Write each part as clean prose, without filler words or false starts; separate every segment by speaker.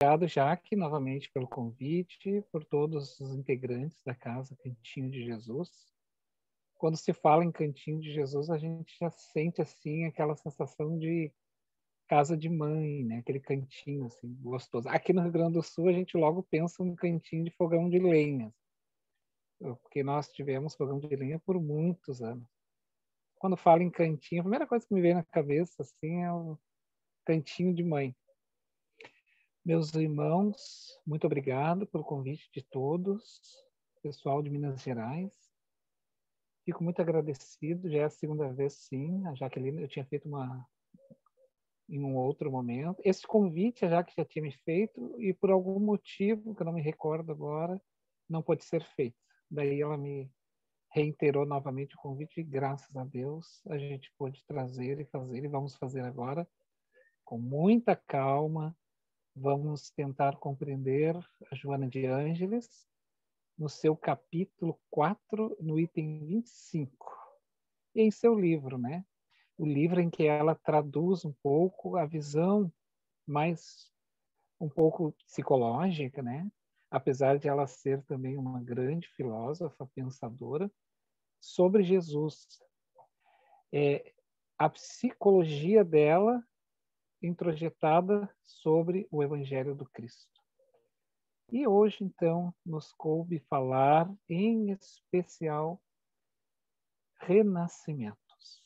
Speaker 1: Obrigado, Jaque, novamente pelo convite, por todos os integrantes da Casa Cantinho de Jesus. Quando se fala em Cantinho de Jesus, a gente já sente assim aquela sensação de casa de mãe, né? Aquele cantinho assim gostoso. Aqui no Rio Grande do Sul a gente logo pensa um cantinho de fogão de lenha, porque nós tivemos fogão de lenha por muitos anos. Quando falo em cantinho, a primeira coisa que me vem na cabeça assim é o cantinho de mãe. Meus irmãos, muito obrigado pelo convite de todos, pessoal de Minas Gerais. Fico muito agradecido, já é a segunda vez, sim. A Jaqueline, eu tinha feito em um outro momento. Esse convite a Jaque já tinha me feito e por algum motivo, que eu não me recordo agora, não pôde ser feito. Daí ela me reiterou novamente o convite e graças a Deus a gente pôde trazer e fazer, e vamos fazer agora com muita calma. Vamos tentar compreender a Joana de Ângeles no seu capítulo 4, no item 25. E em seu livro, né? O livro em que ela traduz um pouco a visão mais um pouco psicológica, né? Apesar de ela ser também uma grande filósofa, pensadora, sobre Jesus. A psicologia dela introjetada sobre o Evangelho do Cristo. E hoje, então, nos coube falar, em especial, renascimentos.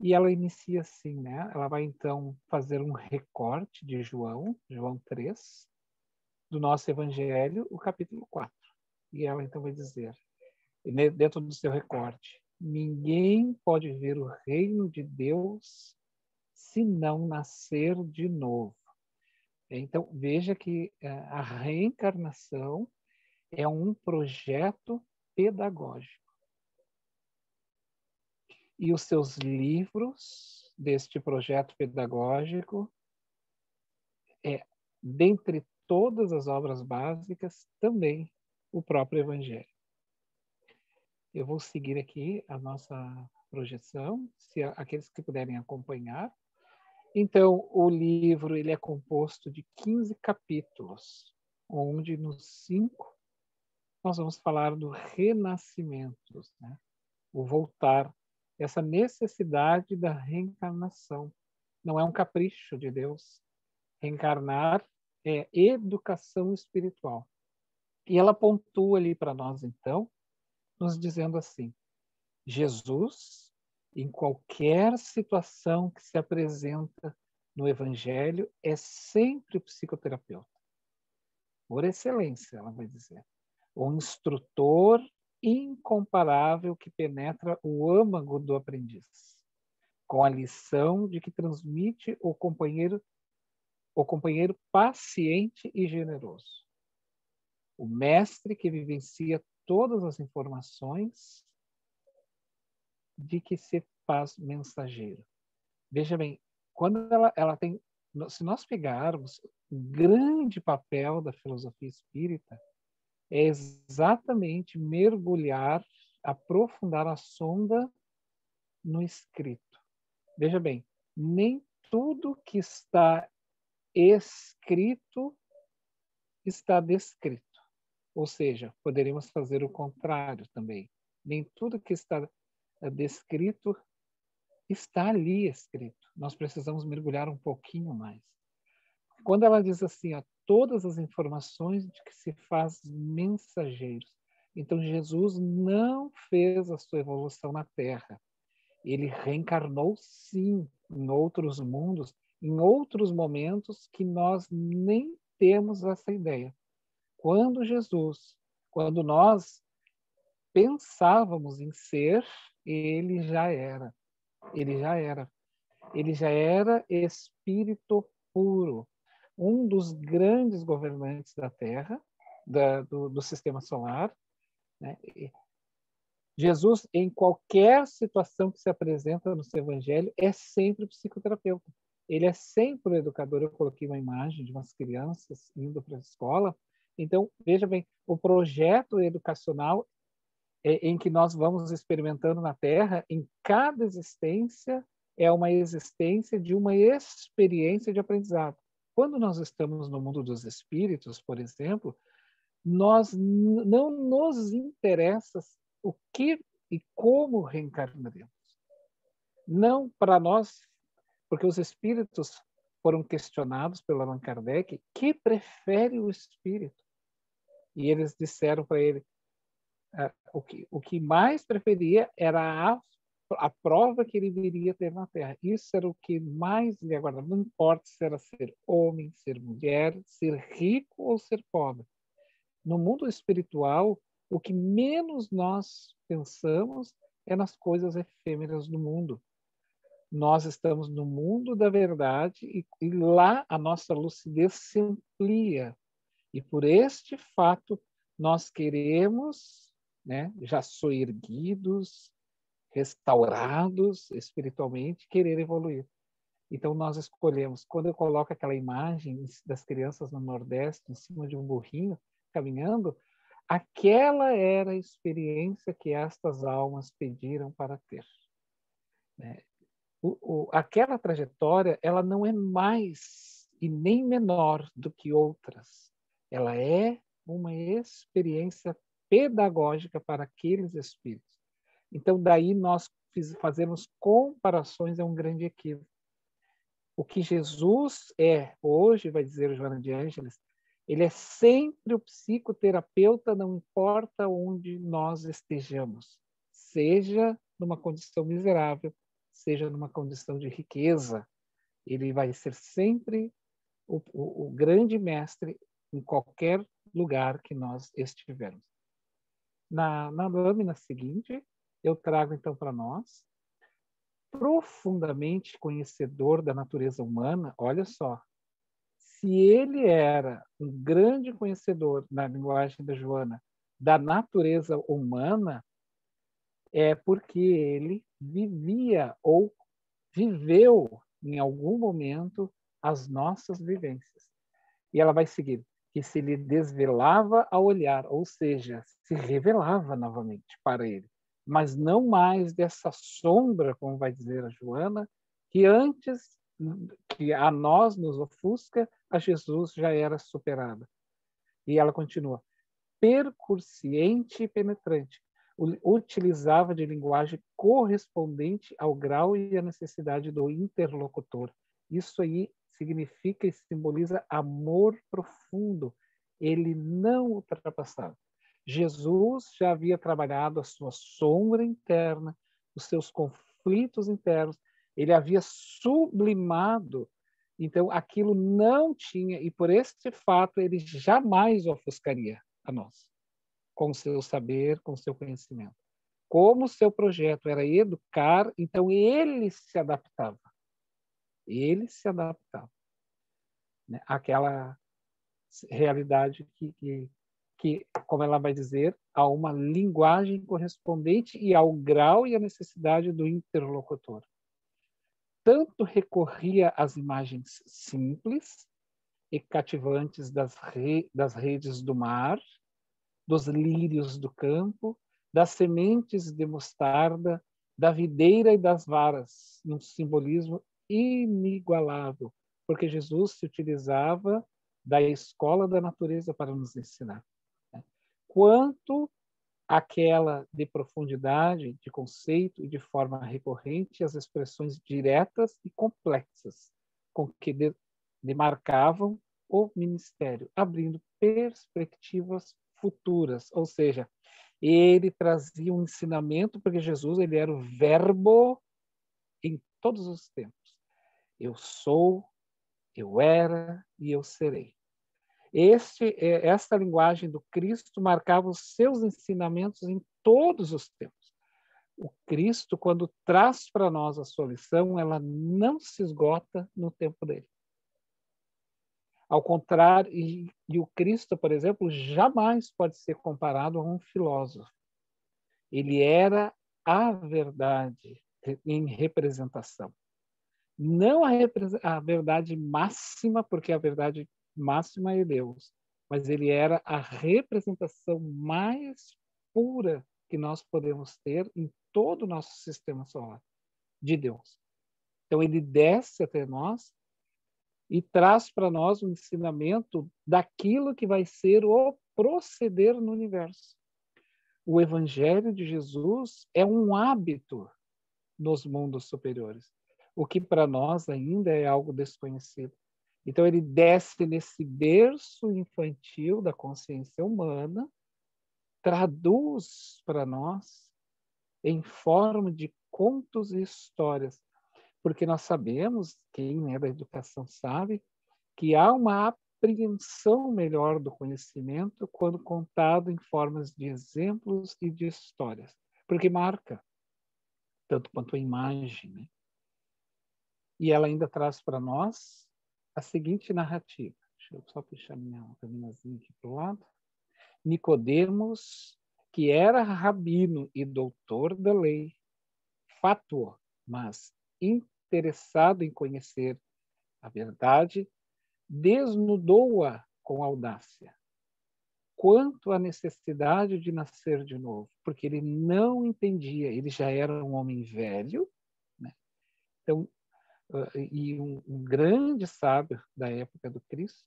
Speaker 1: E ela inicia assim, né? Ela vai, então, fazer um recorte de João 3, do nosso Evangelho, o capítulo 4. E ela, então, vai dizer, dentro do seu recorte, ninguém pode ver o reino de Deus se não nascer de novo. Então, veja que a reencarnação é um projeto pedagógico. E os seus livros deste projeto pedagógico, dentre todas as obras básicas, também o próprio Evangelho. Eu vou seguir aqui a nossa projeção, se aqueles que puderem acompanhar. Então, o livro ele é composto de 15 capítulos, onde nos 5 nós vamos falar do renascimento, né? O voltar, essa necessidade da reencarnação. Não é um capricho de Deus. Reencarnar é educação espiritual. E ela pontua ali para nós, então, nos dizendo assim, Jesus, em qualquer situação que se apresenta no Evangelho, é sempre o psicoterapeuta. Por excelência, ela vai dizer. O instrutor incomparável que penetra o âmago do aprendiz, com a lição de que transmite o companheiro paciente e generoso. O mestre que vivencia todas as informações de que se faz mensageiro. Veja bem, quando ela tem, se nós pegarmos o grande papel da filosofia espírita, é exatamente mergulhar, aprofundar a sonda no escrito. Veja bem, nem tudo que está escrito está descrito. Ou seja, poderíamos fazer o contrário também. Nem tudo que está descrito está ali escrito. Nós precisamos mergulhar um pouquinho mais. Quando ela diz assim, ó, todas as informações de que se faz mensageiros. Então, Jesus não fez a sua evolução na Terra. Ele reencarnou, sim, em outros mundos, em outros momentos que nós nem temos essa ideia. Quando nós pensávamos em ser, ele já era. Ele já era. Ele já era espírito puro. Um dos grandes governantes da Terra, do sistema solar. Né? Jesus, em qualquer situação que se apresenta no seu evangelho, é sempre psicoterapeuta. Ele é sempre o educador. Eu coloquei uma imagem de umas crianças indo para a escola. Então, veja bem, o projeto educacional em que nós vamos experimentando na Terra, em cada existência, é uma existência de uma experiência de aprendizado. quando nós estamos no mundo dos espíritos, por exemplo, nós não nos interessa o que e como reencarnaremos. Não para nós, porque os espíritos foram questionados pelo Allan Kardec, que prefere o espírito? E eles disseram para ele, o que mais preferia era a prova que ele viria ter na Terra. Isso era o que mais lhe aguardava. Não importa se era ser homem, ser mulher, ser rico ou ser pobre. No mundo espiritual, o que menos nós pensamos é nas coisas efêmeras do mundo. Nós estamos no mundo da verdade e lá a nossa lucidez se amplia. E por este fato, nós queremos, né, já soerguidos, restaurados espiritualmente, querer evoluir. Então, nós escolhemos, quando eu coloco aquela imagem das crianças no Nordeste, em cima de um burrinho, caminhando, aquela era a experiência que estas almas pediram para ter. Né? Aquela trajetória, ela não é mais e nem menor do que outras. Ela é uma experiência pedagógica para aqueles espíritos. Então, daí nós fazemos comparações, é um grande equívoco. O que Jesus é hoje, vai dizer o Joana de Ângeles, ele é sempre o psicoterapeuta, não importa onde nós estejamos, seja numa condição miserável, seja numa condição de riqueza, ele vai ser sempre o grande mestre em qualquer lugar que nós estivermos. Na lâmina seguinte, eu trago então para nós, profundamente conhecedor da natureza humana, olha só, se ele era um grande conhecedor, na linguagem da Joana, da natureza humana, é porque ele vivia ou viveu em algum momento as nossas vivências. E ela vai seguir, que se lhe desvelava ao olhar, ou seja, se revelava novamente para ele, mas não mais dessa sombra, como vai dizer a Joana, que antes que a nós nos ofusca, a Jesus já era superada. E ela continua, percursiente e penetrante, utilizava de linguagem correspondente ao grau e à necessidade do interlocutor. Isso aí significa e simboliza amor profundo. Ele não ultrapassava. Jesus já havia trabalhado a sua sombra interna, os seus conflitos internos, ele havia sublimado, então aquilo não tinha, e por esse fato ele jamais ofuscaria a nós, com o seu saber, com o seu conhecimento. Como o seu projeto era educar, então ele se adaptava. Ele se adaptava, né, àquela realidade que, como ela vai dizer, a uma linguagem correspondente e ao grau e à necessidade do interlocutor. Tanto recorria às imagens simples e cativantes das redes do mar, dos lírios do campo, das sementes de mostarda, da videira e das varas, num simbolismo inigualável, porque Jesus se utilizava da escola da natureza para nos ensinar. Quanto aquela de profundidade, de conceito e de forma recorrente, as expressões diretas e complexas com que demarcavam o ministério, abrindo perspectivas futuras, ou seja, ele trazia um ensinamento, porque Jesus ele era o verbo em todos os tempos. Eu sou, eu era e eu serei. Esta linguagem do Cristo marcava os seus ensinamentos em todos os tempos. O Cristo, quando traz para nós a sua lição, ela não se esgota no tempo dele. Ao contrário, e o Cristo, por exemplo, jamais pode ser comparado a um filósofo. Ele era a verdade em representação. Não a verdade máxima, porque a verdade máxima é Deus, mas ele era a representação mais pura que nós podemos ter em todo o nosso sistema solar, de Deus. Então ele desce até nós e traz para nós um ensinamento daquilo que vai ser o proceder no universo. O Evangelho de Jesus é um hábito nos mundos superiores, o que para nós ainda é algo desconhecido. Então ele desce nesse berço infantil da consciência humana, traduz para nós em forma de contos e histórias, porque nós sabemos, quem é da educação sabe, que há uma apreensão melhor do conhecimento quando contado em formas de exemplos e de histórias, porque marca, tanto quanto a imagem, né? E ela ainda traz para nós a seguinte narrativa. Deixa eu só puxar minha caminhazinha aqui para o lado. Nicodemos, que era rabino e doutor da lei, fátuo, mas interessado em conhecer a verdade, desnudou-a com audácia quanto à necessidade de nascer de novo, porque ele não entendia, ele já era um homem velho, né? Então, e um grande sábio da época do Cristo,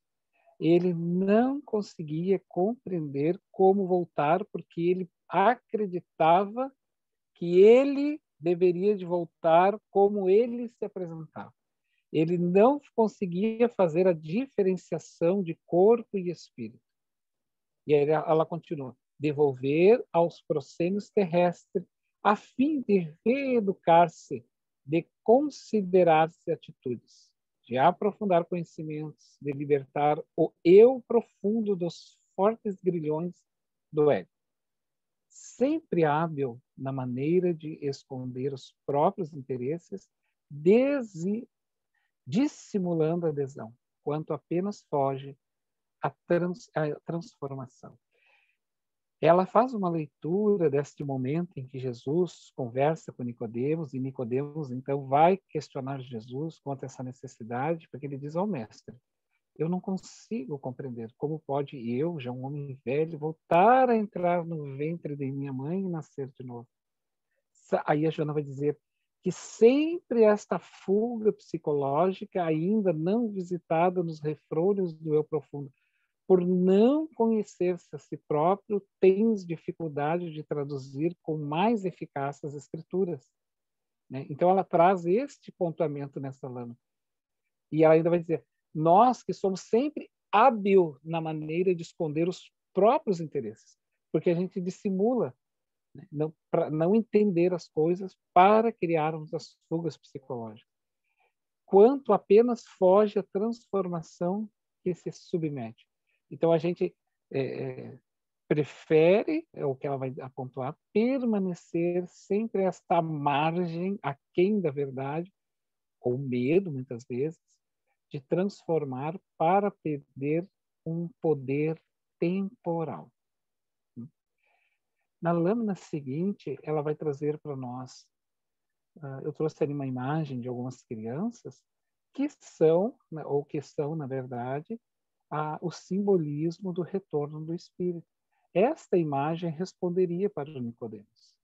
Speaker 1: ele não conseguia compreender como voltar, porque ele acreditava que ele deveria de voltar como ele se apresentava. Ele não conseguia fazer a diferenciação de corpo e espírito. E aí ela continua: devolver aos proscênios terrestres, a fim de reeducar-se, de considerar-se atitudes, de aprofundar conhecimentos, de libertar o eu profundo dos fortes grilhões do ego. Sempre hábil na maneira de esconder os próprios interesses, dissimulando a adesão, quanto apenas foge a transformação. Ela faz uma leitura deste momento em que Jesus conversa com Nicodemos, e Nicodemos então vai questionar Jesus quanto a essa necessidade, porque ele diz ao mestre: eu não consigo compreender como pode eu, já um homem velho, voltar a entrar no ventre de minha mãe e nascer de novo. Aí a Joana vai dizer que sempre esta fuga psicológica, ainda não visitada nos refrolhos do eu profundo, por não conhecer-se a si próprio, tens dificuldade de traduzir com mais eficácia as escrituras. Né? Então ela traz este pontuamento nessa lâmina. E ela ainda vai dizer: nós que somos sempre hábil na maneira de esconder os próprios interesses, porque a gente dissimula, né? Para não entender as coisas, para criarmos as fugas psicológicas. Quanto apenas foge a transformação que se submete. Então a gente prefere, é o que ela vai apontar, permanecer sempre esta margem aquém da verdade, com medo, muitas vezes, de transformar para perder um poder temporal. Na lâmina seguinte, ela vai trazer para nós, eu trouxe ali uma imagem de algumas crianças que são, ou que são, na verdade, o simbolismo do retorno do Espírito. Esta imagem responderia para o Nicodemos.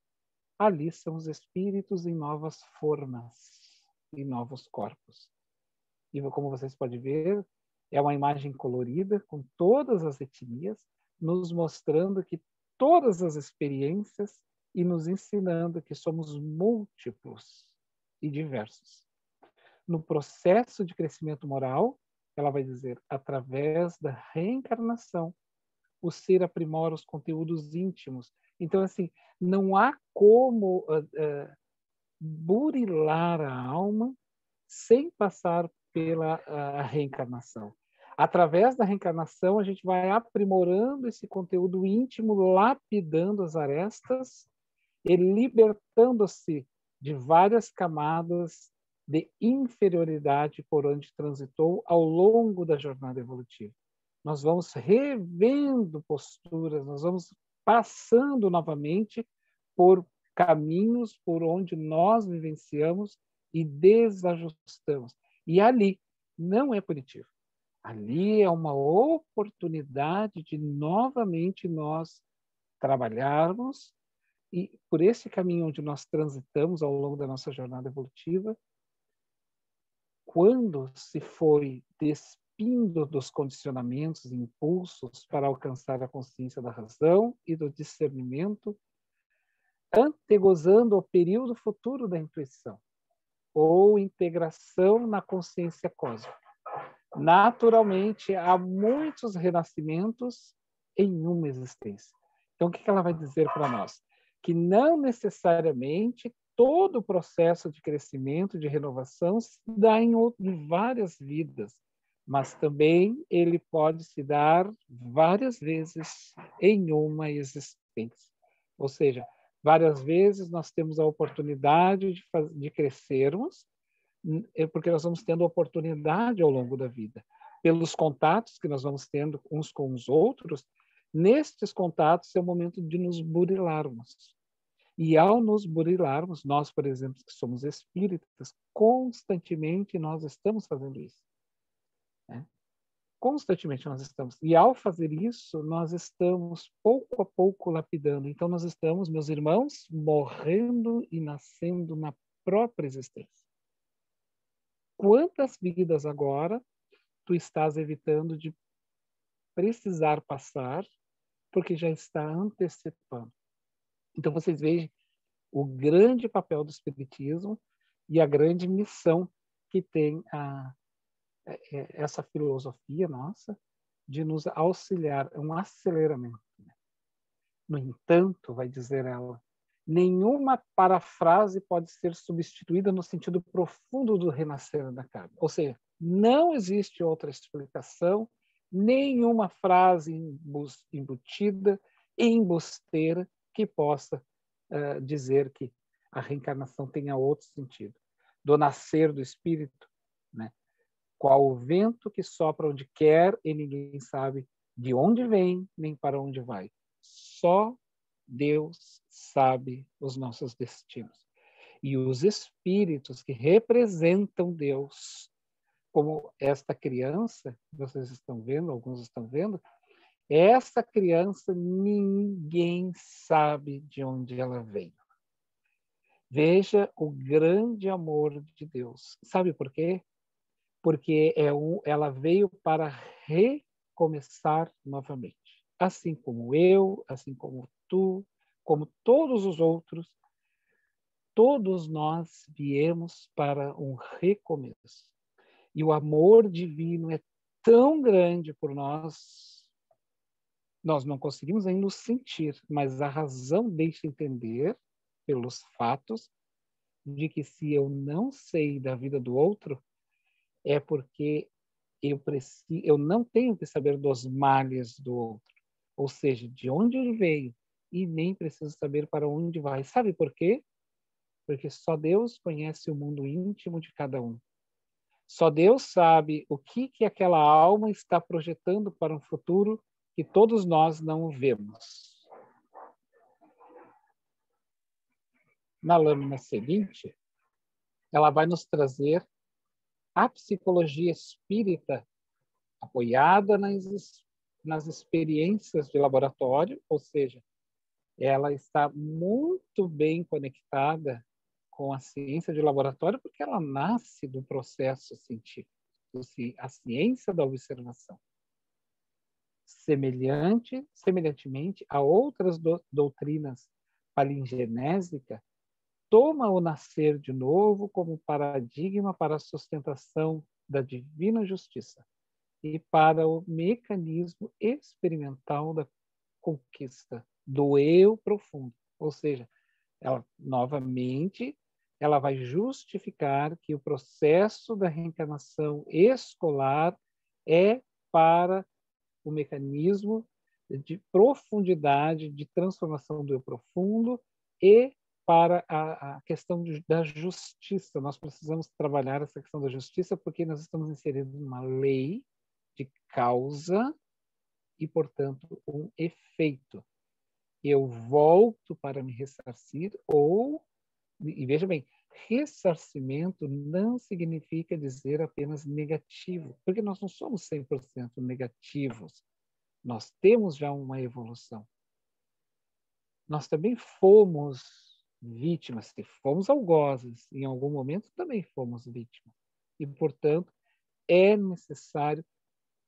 Speaker 1: Ali são os espíritos em novas formas, em novos corpos. E como vocês podem ver, é uma imagem colorida, com todas as etnias, nos mostrando que todas as experiências e nos ensinando que somos múltiplos e diversos. No processo de crescimento moral, ela vai dizer, através da reencarnação, o ser aprimora os conteúdos íntimos. Então, assim, não há como burilar a alma sem passar pela reencarnação. Através da reencarnação, a gente vai aprimorando esse conteúdo íntimo, lapidando as arestas e libertando-se de várias camadas de inferioridade por onde transitou ao longo da jornada evolutiva. Nós vamos revendo posturas, nós vamos passando novamente por caminhos por onde nós vivenciamos e desajustamos. E ali não é punitivo. Ali é uma oportunidade de novamente nós trabalharmos e por esse caminho onde nós transitamos ao longo da nossa jornada evolutiva, quando se foi despindo dos condicionamentos e impulsos para alcançar a consciência da razão e do discernimento, antegozando o período futuro da intuição, ou integração na consciência cósmica. Naturalmente, há muitos renascimentos em uma existência. Então, o que ela vai dizer para nós? Que não necessariamente todo o processo de crescimento, de renovação, se dá em várias vidas, mas também ele pode se dar várias vezes em uma existência. Ou seja, várias vezes nós temos a oportunidade de crescermos, porque nós vamos tendo oportunidade ao longo da vida. Pelos contatos que nós vamos tendo uns com os outros, nestes contatos é o momento de nos burilarmos. E ao nos burilarmos, nós, por exemplo, que somos espíritas, constantemente nós estamos fazendo isso. Né? Constantemente nós estamos. E ao fazer isso, nós estamos pouco a pouco lapidando. Então nós estamos, meus irmãos, morrendo e nascendo na própria existência. Quantas vidas agora tu estás evitando de precisar passar, porque já está antecipando? Então vocês vejam o grande papel do Espiritismo e a grande missão que tem essa filosofia nossa de nos auxiliar, um aceleramento. No entanto, vai dizer ela, nenhuma parafrase pode ser substituída no sentido profundo do renascer da carne. Ou seja, não existe outra explicação, nenhuma frase embutida, embusteira, que possa dizer que a reencarnação tenha outro sentido. Do nascer do espírito, né? Qual o vento que sopra onde quer e ninguém sabe de onde vem nem para onde vai. Só Deus sabe os nossos destinos. E os espíritos que representam Deus, como esta criança, vocês estão vendo, alguns estão vendo, essa criança ninguém sabe de onde ela veio. Veja o grande amor de Deus. Sabe por quê? Porque ela veio para recomeçar novamente. Assim como eu, assim como tu, como todos os outros, todos nós viemos para um recomeço. E o amor divino é tão grande por nós, nós não conseguimos ainda o sentir, mas a razão deixa entender, pelos fatos, de que se eu não sei da vida do outro, é porque eu não tenho que saber dos males do outro, ou seja, de onde ele veio, e nem preciso saber para onde vai. Sabe por quê? Porque só Deus conhece o mundo íntimo de cada um. Só Deus sabe o que aquela alma está projetando para um futuro que todos nós não vemos. Na lâmina seguinte, ela vai nos trazer a psicologia espírita apoiada nas experiências de laboratório, ou seja, ela está muito bem conectada com a ciência de laboratório porque ela nasce do processo científico, a ciência da observação. Semelhantemente a outras doutrinas palingenésica, toma o nascer de novo como paradigma para a sustentação da divina justiça e para o mecanismo experimental da conquista do eu profundo. Ou seja, ela novamente ela vai justificar que o processo da reencarnação escolar é para o mecanismo de profundidade, de transformação do eu profundo e para a questão da justiça. Nós precisamos trabalhar essa questão da justiça porque nós estamos inseridos numa lei de causa e, portanto, um efeito. Eu volto para me ressarcir e veja bem, ressarcimento não significa dizer apenas negativo, porque nós não somos 100% negativos. Nós temos já uma evolução. Nós também fomos vítimas, se fomos algozes, em algum momento também fomos vítimas. E, portanto, é necessário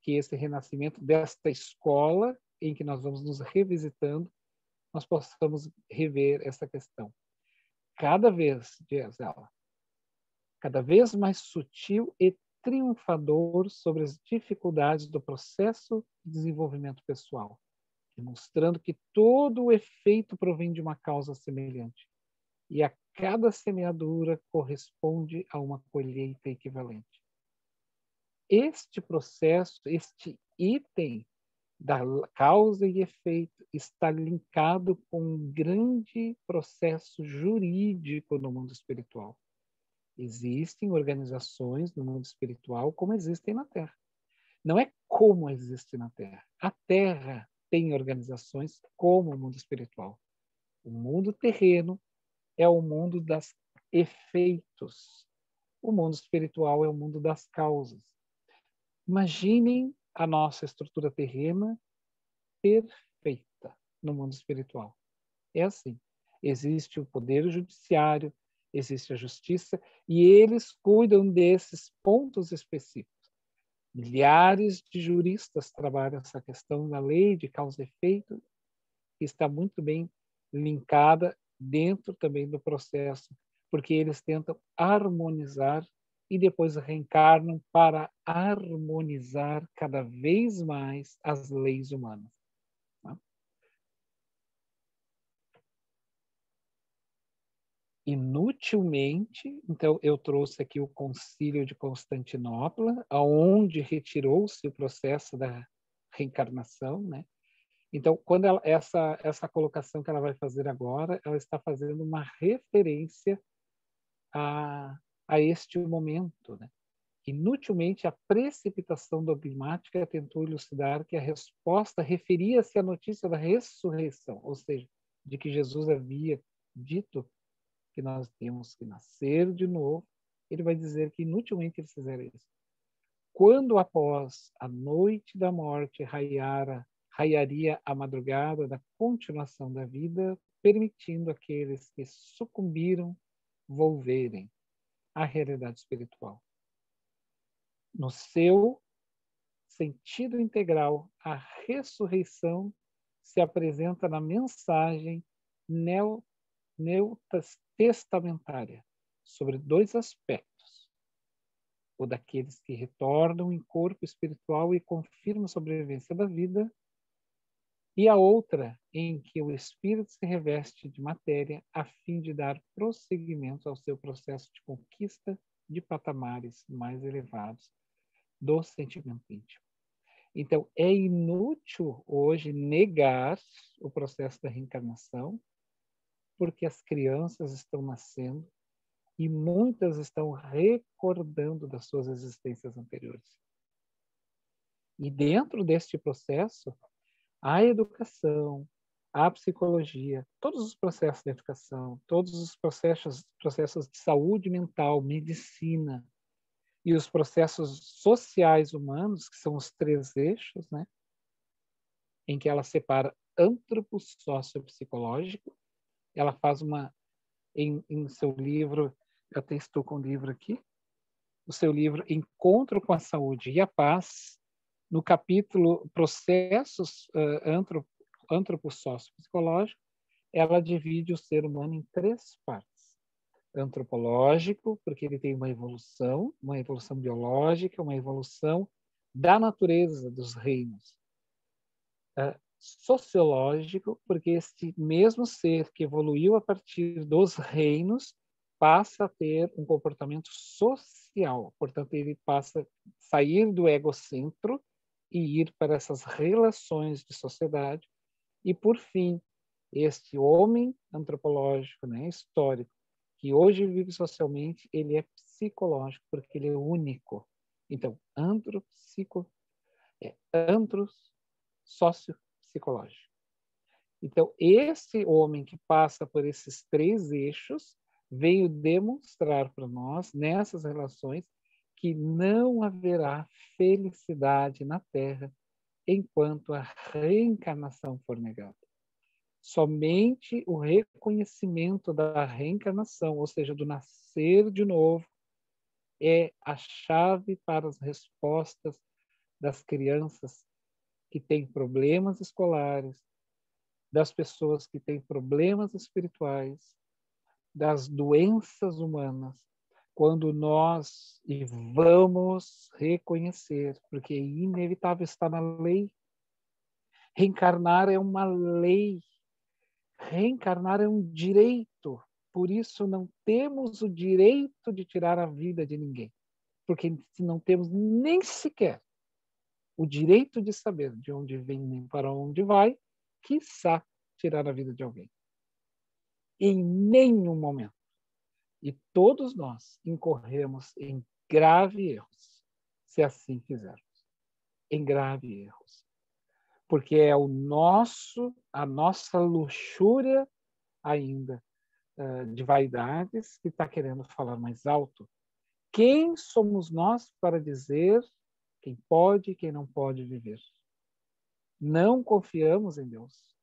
Speaker 1: que esse renascimento desta escola em que nós vamos nos revisitando, nós possamos rever essa questão. Cada vez, diz ela, cada vez mais sutil e triunfador sobre as dificuldades do processo de desenvolvimento pessoal, demonstrando que todo o efeito provém de uma causa semelhante e a cada semeadura corresponde a uma colheita equivalente. Este processo, este item da causa e efeito está linkado com um grande processo jurídico no mundo espiritual. Existem organizações no mundo espiritual como existem na Terra. Não é como existe na Terra. A Terra tem organizações como o mundo espiritual. O mundo terreno é o mundo dos efeitos. O mundo espiritual é o mundo das causas. Imaginem a nossa estrutura terrena perfeita no mundo espiritual. É assim. Existe o poder judiciário, existe a justiça, e eles cuidam desses pontos específicos. Milhares de juristas trabalham essa questão da lei de causa e efeito, que está muito bem linkada dentro também do processo, porque eles tentam harmonizar e depois reencarnam para harmonizar cada vez mais as leis humanas. Inutilmente, então eu trouxe aqui o Concílio de Constantinopla, aonde retirou-se o processo da reencarnação, né? Então, quando essa colocação que ela vai fazer agora, ela está fazendo uma referência a este momento, né? Inutilmente, a precipitação dogmática tentou elucidar que a resposta referia-se à notícia da ressurreição, ou seja, de que Jesus havia dito que nós temos que nascer de novo. Ele vai dizer que inutilmente eles fizeram isso. Quando após a noite da morte raiaria a madrugada da continuação da vida, permitindo aqueles que sucumbiram volverem à realidade espiritual. No seu sentido integral, a ressurreição se apresenta na mensagem neotestamentária sobre dois aspectos: o daqueles que retornam em corpo espiritual e confirmam a sobrevivência da vida, e a outra em que o espírito se reveste de matéria a fim de dar prosseguimento ao seu processo de conquista de patamares mais elevados do sentimento íntimo. Então, é inútil hoje negar o processo da reencarnação, porque as crianças estão nascendo e muitas estão recordando das suas existências anteriores. E dentro deste processo, a educação, a psicologia, todos os processos de educação, todos os processos de saúde mental, medicina e os processos sociais humanos, que são os três eixos, né, em que ela separa antropo-socio-psicológico. Ela faz em seu livro, eu até estou com o livro aqui, o seu livro Encontro com a Saúde e a Paz, no capítulo Processos Antropo-Socio-Psicológico, ela divide o ser humano em três partes. Antropológico, porque ele tem uma evolução biológica, uma evolução da natureza dos reinos. Sociológico, porque este mesmo ser que evoluiu a partir dos reinos passa a ter um comportamento social. Portanto, ele passa a sair do egocentro e ir para essas relações de sociedade. E, por fim, este homem antropológico, né, histórico, que hoje vive socialmente, ele é psicológico, porque ele é único. Então, antro-sócio-psicológico. Então, esse homem que passa por esses três eixos veio demonstrar para nós, nessas relações, que não haverá felicidade na Terra enquanto a reencarnação for negada. Somente o reconhecimento da reencarnação, ou seja, do nascer de novo, é a chave para as respostas das crianças que têm problemas escolares, das pessoas que têm problemas espirituais, das doenças humanas, quando nós e vamos reconhecer, porque é inevitável, está na lei. Reencarnar é uma lei. Reencarnar é um direito. Por isso não temos o direito de tirar a vida de ninguém. Porque se não temos nem sequer o direito de saber de onde vem nem para onde vai, quiçá tirar a vida de alguém. Em nenhum momento. E todos nós incorremos em graves erros, se assim fizermos. Em graves erros. Porque é a nossa luxúria ainda de vaidades que está querendo falar mais alto. Quem somos nós para dizer quem pode e quem não pode viver? Não confiamos em Deus,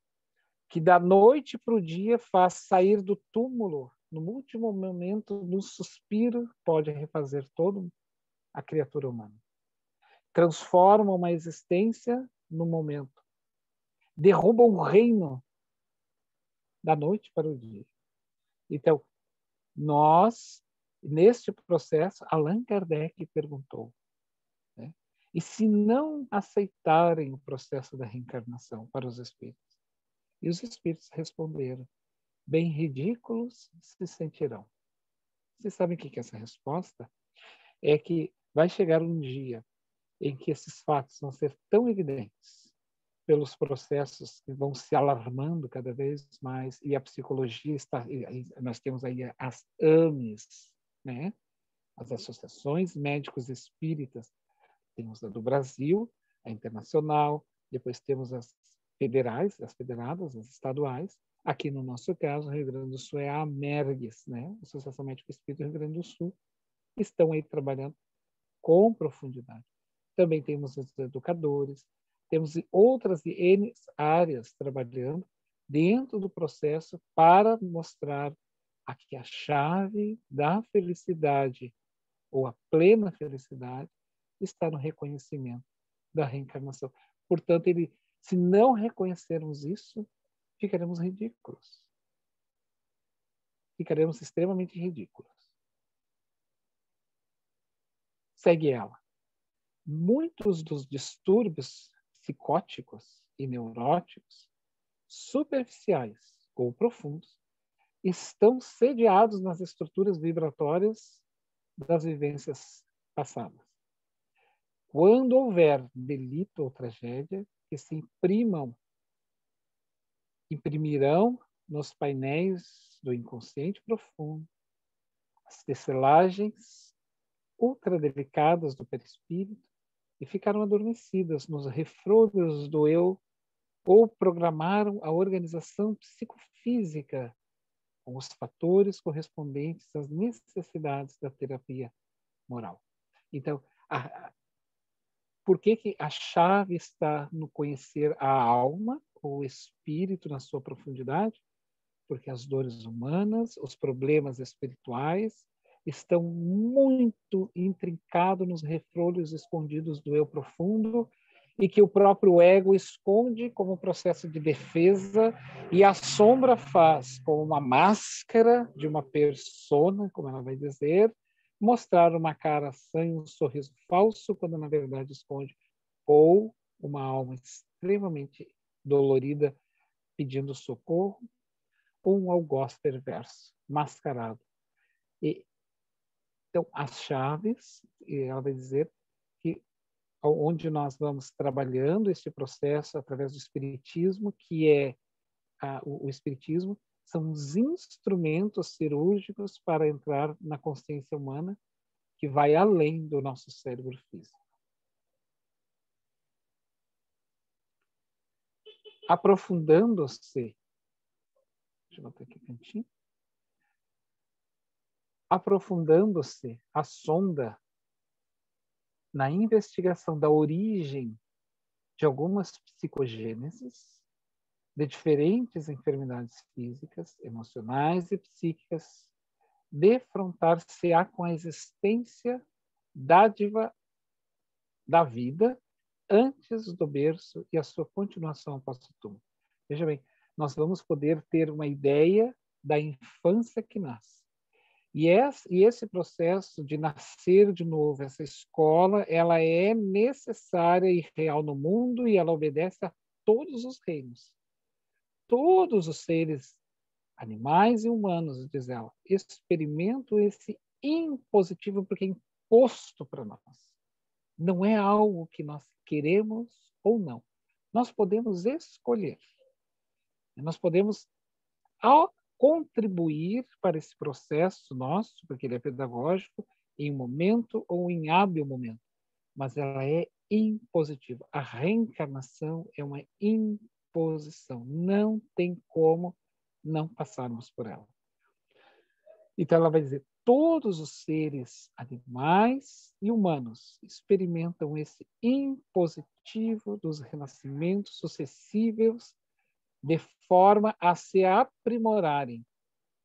Speaker 1: que da noite para o dia faz sair do túmulo, no último momento, num suspiro, pode refazer toda a criatura humana. Transforma uma existência no momento. Derruba um reino da noite para o dia. Então, nós, neste processo, Allan Kardec perguntou, né? E se não aceitarem o processo da reencarnação para os espíritos? E os espíritos responderam, bem ridículos se sentirão. Vocês sabem o que é essa resposta? É que vai chegar um dia em que esses fatos vão ser tão evidentes pelos processos que vão se alarmando cada vez mais, e a psicologia está, nós temos aí as AMEs, né? As associações médicos espíritas, temos a do Brasil, a internacional, depois temos as federais, as federadas, as estaduais. Aqui no nosso caso, no Rio Grande do Sul, é a AMERGS, né? Associação Médico Espírita do Rio Grande do Sul, estão aí trabalhando com profundidade. Também temos os educadores, temos outras N áreas trabalhando dentro do processo para mostrar aqui a chave da felicidade, ou a plena felicidade, está no reconhecimento da reencarnação. Portanto, se não reconhecermos isso, ficaremos ridículos. Ficaremos extremamente ridículos. Segue ela. Muitos dos distúrbios psicóticos e neuróticos, superficiais ou profundos, estão sediados nas estruturas vibratórias das vivências passadas. Quando houver delito ou tragédia, que se imprimirão nos painéis do inconsciente profundo, as tecelagens ultradelicadas do perispírito, e ficaram adormecidas nos refrolhos do eu, ou programaram a organização psicofísica com os fatores correspondentes às necessidades da terapia moral. Então, por que a chave está no conhecer a alma, o espírito na sua profundidade? Porque as dores humanas, os problemas espirituais, estão muito intrincados nos refrolhos escondidos do eu profundo, e que o próprio ego esconde como processo de defesa, e a sombra faz como uma máscara de uma persona, como ela vai dizer, mostrar uma cara sem um sorriso falso, quando na verdade esconde, ou uma alma extremamente dolorida pedindo socorro, ou um algoz perverso, mascarado. Então, as chaves, ela vai dizer que onde nós vamos trabalhando esse processo através do espiritismo, que é o espiritismo, são os instrumentos cirúrgicos para entrar na consciência humana, que vai além do nosso cérebro físico. Aprofundando-se, deixa eu botar aqui um cantinho, aprofundando-se a sonda na investigação da origem de algumas psicogêneses, de diferentes enfermidades físicas, emocionais e psíquicas, defrontar-se-á com a existência dádiva da vida antes do berço e a sua continuação após o túmulo. Veja bem, nós vamos poder ter uma ideia da infância que nasce. E esse processo de nascer de novo, essa escola, ela é necessária e real no mundo e ela obedece a todos os reinos. Todos os seres, animais e humanos, diz ela, experimentam esse impositivo porque é imposto para nós. Não é algo que nós queremos ou não. Nós podemos escolher. Nós podemos contribuir para esse processo nosso, porque ele é pedagógico, em um momento ou em hábil momento. Mas ela é impositiva. A reencarnação é uma imposição. Não tem como não passarmos por ela. Então ela vai dizer, todos os seres animais e humanos experimentam esse impositivo dos renascimentos sucessivos de forma a se aprimorarem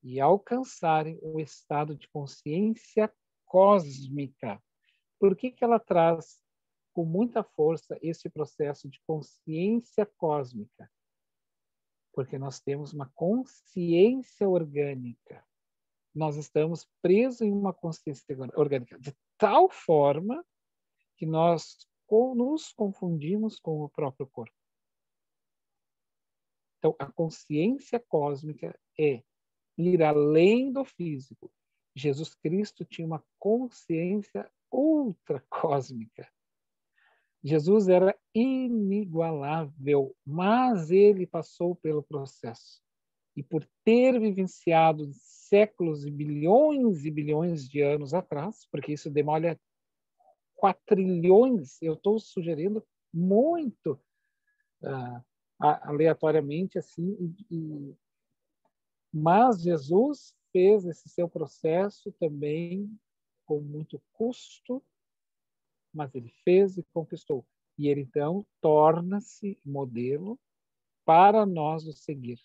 Speaker 1: e alcançarem o estado de consciência cósmica. Por que ela traz com muita força esse processo de consciência cósmica? Porque nós temos uma consciência orgânica. Nós estamos presos em uma consciência orgânica de tal forma que nós nos confundimos com o próprio corpo. Então, a consciência cósmica é ir além do físico. Jesus Cristo tinha uma consciência ultracósmica. Jesus era inigualável, mas ele passou pelo processo. E por ter vivenciado séculos e bilhões de anos atrás, porque isso demora quatrilhões, eu estou sugerindo muito aleatoriamente assim, mas Jesus fez esse seu processo também com muito custo, mas ele fez e conquistou. E ele, então, torna-se modelo para nós o seguir.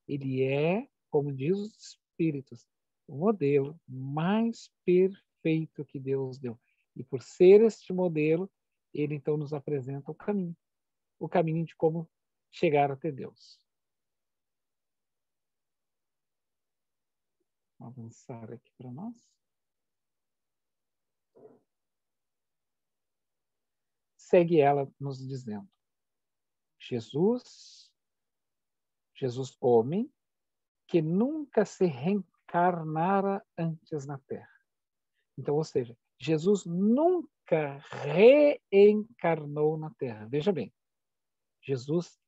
Speaker 1: Ele é, como diz os Espíritos, o modelo mais perfeito que Deus deu. E por ser este modelo, ele, então, nos apresenta o caminho de como chegar até Deus. Vamos avançar aqui para nós. Segue ela nos dizendo, Jesus homem, que nunca se reencarnara antes na Terra. Então, ou seja, Jesus nunca reencarnou na Terra. Veja bem, Jesus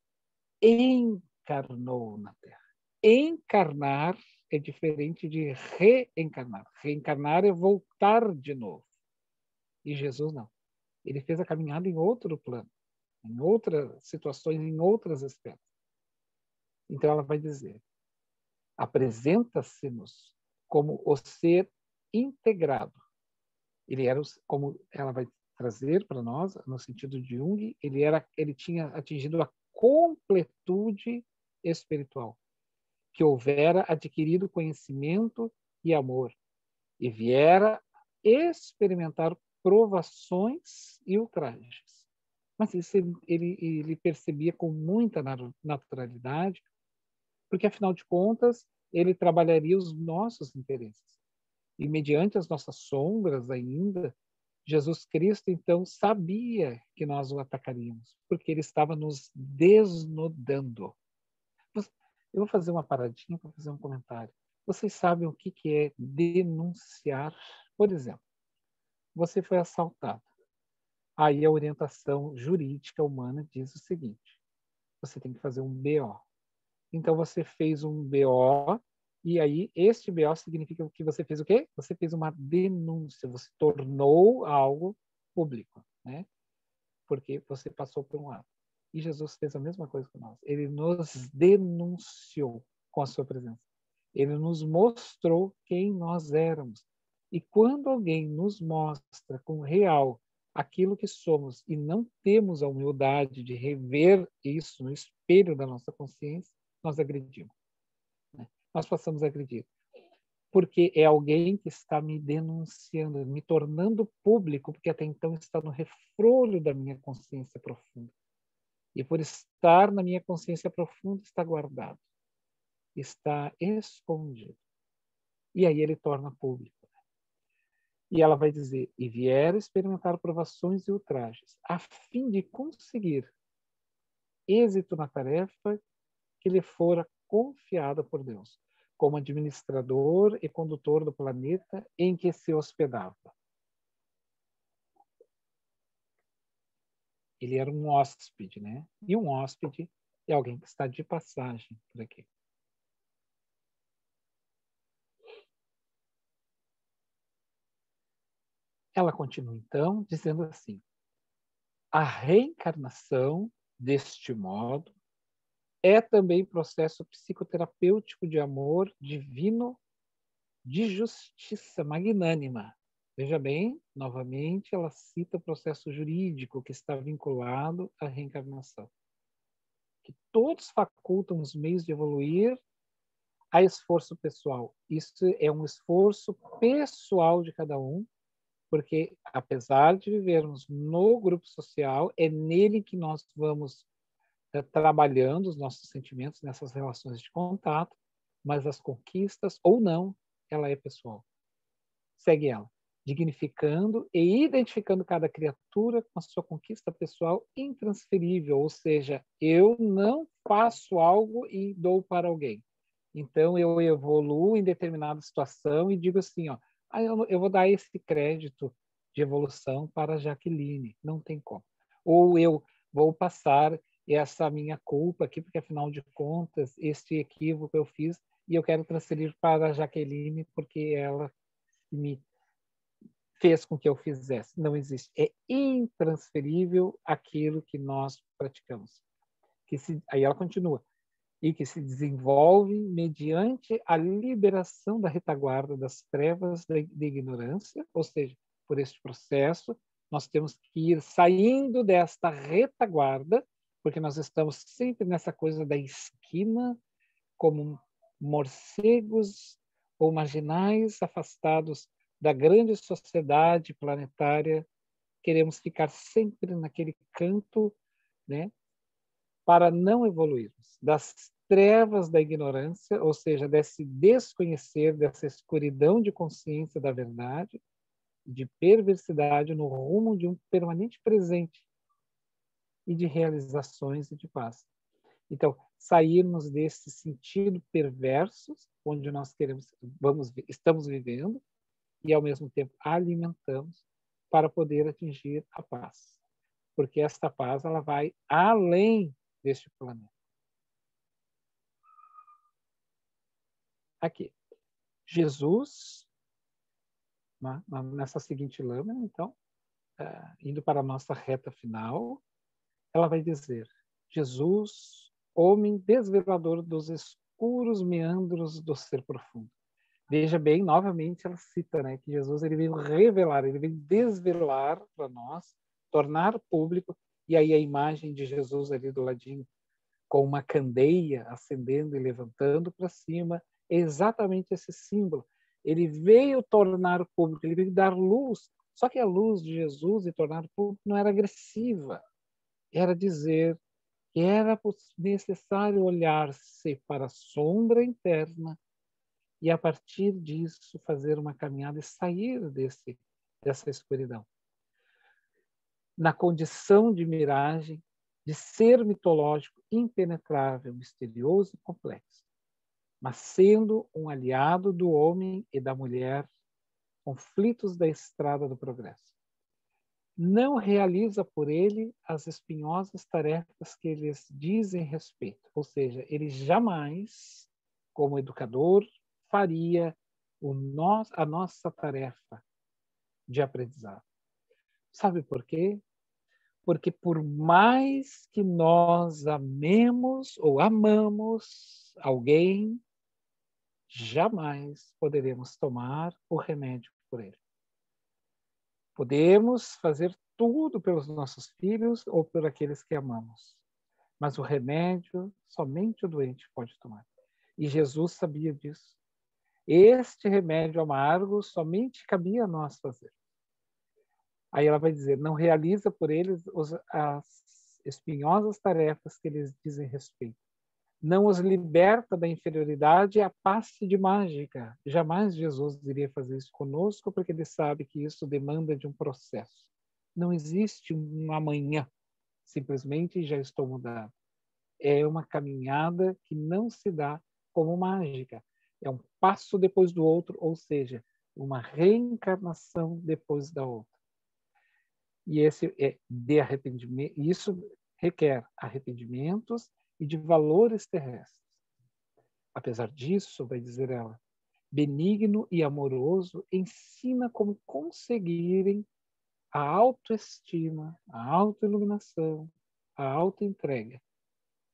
Speaker 1: encarnou na Terra. Encarnar é diferente de reencarnar. Reencarnar é voltar de novo. E Jesus não. Ele fez a caminhada em outro plano, em outras situações, em outras esferas. Então ela vai dizer, apresenta-se-nos como o ser integrado. Ele era, como ela vai trazer para nós, no sentido de Jung, ele tinha atingido a completude espiritual, que houvera adquirido conhecimento e amor, e viera experimentar provações e ultrajes. Mas isso ele percebia com muita naturalidade, porque, afinal de contas, ele trabalharia os nossos interesses. E, mediante as nossas sombras ainda, Jesus Cristo, então, sabia que nós o atacaríamos, porque ele estava nos desnudando. Eu vou fazer uma paradinha para fazer um comentário. Vocês sabem o que é denunciar? Por exemplo, você foi assaltado. Aí a orientação jurídica humana diz o seguinte, você tem que fazer um BO. Então você fez um BO e aí este BO significa que você fez o quê? Você fez uma denúncia, você tornou algo público, né? Porque você passou por um ato. E Jesus fez a mesma coisa com nós. Ele nos denunciou com a sua presença. Ele nos mostrou quem nós éramos. E quando alguém nos mostra com real aquilo que somos e não temos a humildade de rever isso no espelho da nossa consciência, nós agredimos. Né? Nós passamos a agredir. porque é alguém que está me denunciando, me tornando público, porque até então está no refrolho da minha consciência profunda. E por estar na minha consciência profunda, está guardado, está escondido. E aí ele torna público. E ela vai dizer, e vieram experimentar provações e ultrajes, a fim de conseguir êxito na tarefa que lhe fora confiada por Deus, como administrador e condutor do planeta em que se hospedava. Ele era um hóspede, né? E um hóspede é alguém que está de passagem por aqui. Ela continua, então, dizendo assim, a reencarnação, deste modo, é também processo psicoterapêutico de amor divino, de justiça magnânima. Veja bem, novamente, ela cita o processo jurídico que está vinculado à reencarnação. Que todos facultam os meios de evoluir a esforço pessoal. Isso é um esforço pessoal de cada um, porque apesar de vivermos no grupo social, é nele que nós vamos trabalhando os nossos sentimentos nessas relações de contato, mas as conquistas, ou não, ela é pessoal. Segue ela, dignificando e identificando cada criatura com a sua conquista pessoal intransferível, ou seja, eu não faço algo e dou para alguém. Então, eu evoluo em determinada situação e digo assim, ó, eu vou dar esse crédito de evolução para a Jaqueline, não tem como. Ou eu vou passar essa minha culpa aqui, porque afinal de contas, este equívoco eu fiz e eu quero transferir para a Jaqueline porque ela me fez com que eu fizesse. Não existe. É intransferível aquilo que nós praticamos. Aí ela continua. E que se desenvolve mediante a liberação da retaguarda das trevas de ignorância, ou seja, por este processo, nós temos que ir saindo desta retaguarda, porque nós estamos sempre nessa coisa da esquina, como morcegos ou marginais afastados da grande sociedade planetária, queremos ficar sempre naquele canto, né, para não evoluirmos das trevas da ignorância, ou seja, desse desconhecer, dessa escuridão de consciência da verdade, de perversidade no rumo de um permanente presente e de realizações e de paz. Então, sairmos desse sentido perverso, onde nós estamos vivendo, e ao mesmo tempo alimentamos para poder atingir a paz. Porque esta paz ela vai além deste planeta. Aqui, Jesus, nessa seguinte lâmina, então, indo para a nossa reta final, ela vai dizer, Jesus, homem desvelador dos escuros meandros do ser profundo. Veja bem, novamente ela cita, né, que Jesus ele veio revelar, ele veio desvelar para nós, tornar público, e aí a imagem de Jesus ali do ladinho, com uma candeia acendendo e levantando para cima, é exatamente esse símbolo. Ele veio tornar público, ele veio dar luz, só que a luz de Jesus e tornar público não era agressiva, era dizer que era necessário olhar-se para a sombra interna e, a partir disso, fazer uma caminhada e sair dessa escuridão. Na condição de miragem, de ser mitológico, impenetrável, misterioso e complexo, mas sendo um aliado do homem e da mulher, conflitos da estrada do progresso. Não realiza por ele as espinhosas tarefas que lhes dizem respeito, ou seja, ele jamais, como educador, faria a nossa tarefa de aprendizado. Sabe por quê? Porque por mais que nós amemos ou amamos alguém, jamais poderemos tomar o remédio por ele. Podemos fazer tudo pelos nossos filhos ou por aqueles que amamos, mas o remédio somente o doente pode tomar. E Jesus sabia disso. Este remédio amargo somente cabia a nós fazer. Aí ela vai dizer, não realiza por eles as espinhosas tarefas que lhes dizem respeito. Não os liberta da inferioridade a passe de mágica. Jamais Jesus iria fazer isso conosco, porque ele sabe que isso demanda de um processo. Não existe um amanhã, simplesmente já estou mudado. É uma caminhada que não se dá como mágica. É um passo depois do outro, ou seja, uma reencarnação depois da outra. E esse é de arrependimento, isso requer arrependimentos e de valores terrestres. Apesar disso, vai dizer ela, benigno e amoroso, ensina como conseguirem a autoestima, a autoiluminação, a autoentrega,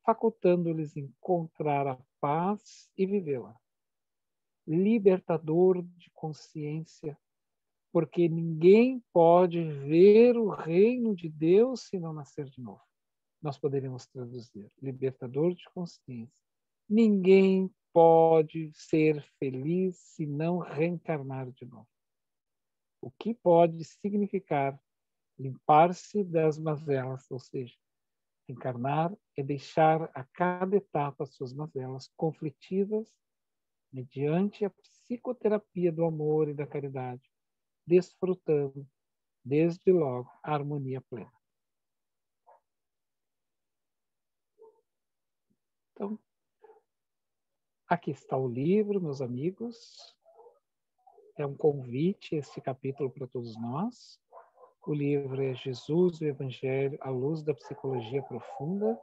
Speaker 1: facultando-lhes encontrar a paz e vivê-la. Libertador de consciência, porque ninguém pode ver o reino de Deus se não nascer de novo. Nós poderíamos traduzir, libertador de consciência. Ninguém pode ser feliz se não reencarnar de novo. O que pode significar limpar-se das mazelas, ou seja, encarnar é deixar a cada etapa suas mazelas conflitivas mediante a psicoterapia do amor e da caridade, desfrutando, desde logo, a harmonia plena. Então, aqui está o livro, meus amigos. É um convite, este capítulo, para todos nós. O livro é Jesus, o Evangelho, à luz da psicologia profunda,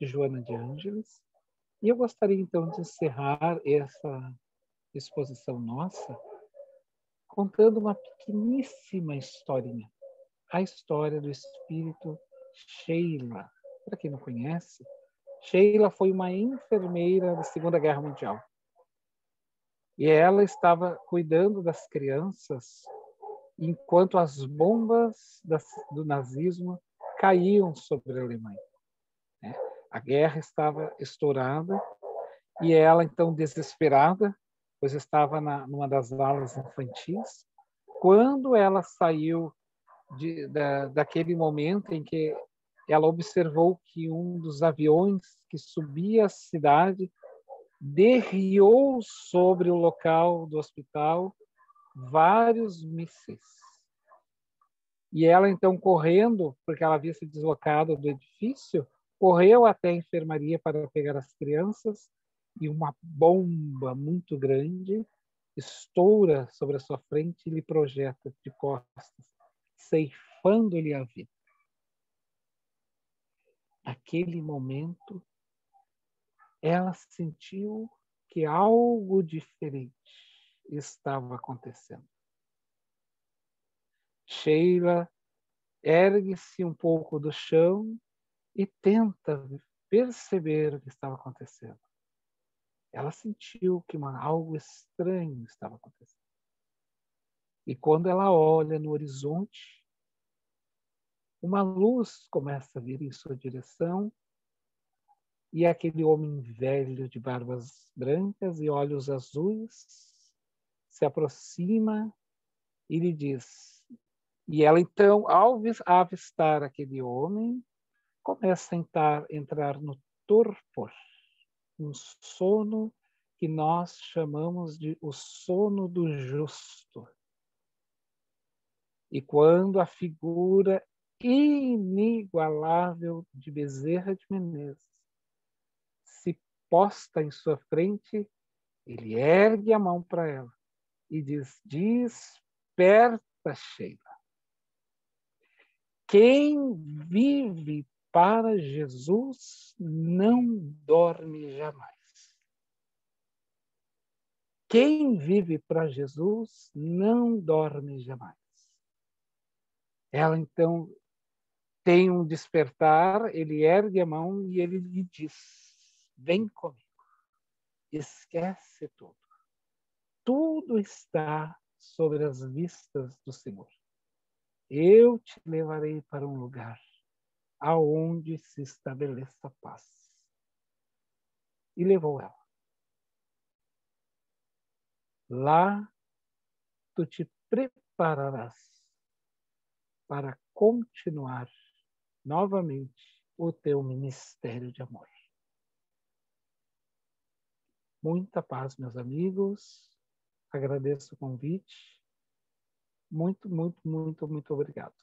Speaker 1: de Joana de Ângeles. E eu gostaria, então, de encerrar essa exposição nossa contando uma pequeníssima historinha. A história do espírito Sheila. Para quem não conhece, Sheila foi uma enfermeira da Segunda Guerra Mundial. E ela estava cuidando das crianças enquanto as bombas do nazismo caíam sobre a Alemanha. A guerra estava estourada e ela, então, desesperada, pois estava numa das alas infantis, quando ela saiu daquele momento em que ela observou que um dos aviões que subia a cidade derriou sobre o local do hospital vários mísseis. E ela, então, correndo, porque ela havia se deslocado do edifício, correu até a enfermaria para pegar as crianças e uma bomba muito grande estoura sobre a sua frente e lhe projeta de costas, ceifando-lhe a vida. Naquele momento, ela sentiu que algo diferente estava acontecendo. Sheila ergue-se um pouco do chão e tenta perceber o que estava acontecendo. Ela sentiu que algo estranho estava acontecendo. E quando ela olha no horizonte, uma luz começa a vir em sua direção e aquele homem velho de barbas brancas e olhos azuis se aproxima e lhe diz. E ela, então, ao avistar aquele homem, começa a entrar no torpor, um sono que nós chamamos de o sono do justo. E quando a figura inigualável de Bezerra de Menezes se posta em sua frente, ele ergue a mão para ela e diz: desperta, Sheila. Quem vive para Jesus não dorme jamais. Quem vive para Jesus não dorme jamais. Ela, então, tem um despertar, ele ergue a mão e ele lhe diz: vem comigo, esquece tudo. Tudo está sobre as vistas do Senhor. Eu te levarei para um lugar aonde se estabeleça a paz. E levou ela. Lá tu te prepararás para continuar novamente o teu ministério de amor. Muita paz, meus amigos. Agradeço o convite. Muito, muito, muito, muito obrigado.